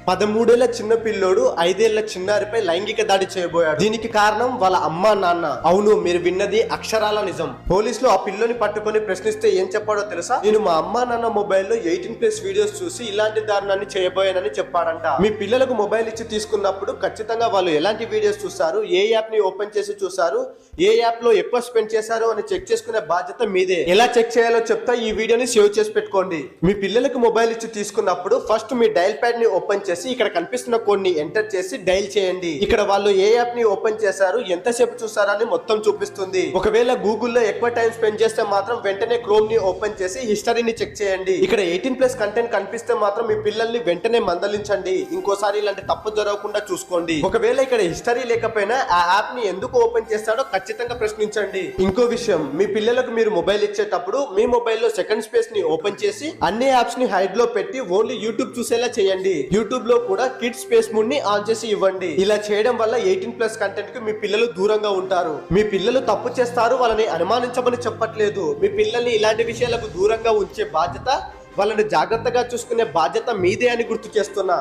13 చిన్న పిల్లోడు 5 చిన్నారిపై లైంగిక దాడి చేయబోయాడు. దీనికి కారణం వాళ్ళ అమ్మా నాన్న. అవును, మీరు విన్నది అక్షరాల నిజం. పోలీసులు ఆ పిల్లని పట్టుకొని ప్రశ్నిస్తే ఏం చెప్పాడో తెలుసా? నేను మా అమ్మా నాన్న మొబైల్లో 18+ వీడియోస్ చూసి ఇలాంటి దారుణాన్ని చేయబోయానని చెప్పాడంట. మీ పిల్లలకు మొబైల్ ఇచ్చి తీసుకున్నప్పుడు ఖచ్చితంగా వాళ్ళు ఎలాంటి వీడియోస్ చూస్తారు, ఏ యాప్ ని ఓపెన్ చేసి చూసారు, ఏ యాప్ లో ఎక్కువ స్పెండ్ చేశారు అని చెక్ చేసుకునే బాధ్యత మీదే. ఎలా చెక్ చేయాలో చెప్తా, ఈ వీడియోని సేవ్ చేసి పెట్టుకోండి. మీ పిల్లలకు మొబైల్ ఇచ్చి తీసుకున్నప్పుడు ఫస్ట్ మీ డయల్ ప్యాడ్ ని ఓపెన్ చేసి ఇక్కడ కనిపిస్తున్న కోడ్ ని ఎంటర్ చేసి డైల్ చేయండి. ఇక్కడ వాళ్ళు ఏ యాప్ ని ఓపెన్ చేశారు, ఎంతసేపు చూసారని మొత్తం చూపిస్తుంది. ఒకవేళ గూగుల్లో ఎక్కువ టైం స్పెండ్ చేస్తే మాత్రం వెంటనే క్రోమ్ ని ఓపెన్ చేసి హిస్టరీని చెక్ చేయండి. ఇక్కడ 18+ కంటెంట్ కనిపిస్తే మాత్రం మీ పిల్లల్ని వెంటనే మందలించండి. ఇంకోసారి ఇలాంటి తప్పు జరగకుండా చూసుకోండి. ఒకవేళ ఇక్కడ హిస్టరీ లేకపోయినా ఆ యాప్ ని ఎందుకు ఓపెన్ చేస్తాడో ఖచ్చితంగా ప్రశ్నించండి. ఇంకో విషయం, మీ పిల్లలకు మీరు మొబైల్ ఇచ్చేటప్పుడు మీ మొబైల్లో సెకండ్ స్పేస్ ని ఓపెన్ చేసి అన్ని యాప్స్ ని హైడ్ లో పెట్టి ఓన్లీ యూట్యూబ్ చూసేలా చేయండి. యూట్యూబ్ లో కూడా కిడ్స్ స్పేస్ మోడ్ ని ఆన్ చేసి ఇవ్వండి. ఇలా చేయడం వల్ల 18+ కంటెంట్ కి మీ పిల్లలు దూరంగా ఉంటారు. మీ పిల్లలు తప్పు చేస్తారు, వాళ్ళని అనుమానించమని చెప్పట్లేదు. మీ పిల్లల్ని ఇలాంటి విషయాలకు దూరంగా ఉంచే బాధ్యత, వాళ్ళని జాగ్రత్తగా చూసుకునే బాధ్యత మీదే అని గుర్తు చేస్తున్నా.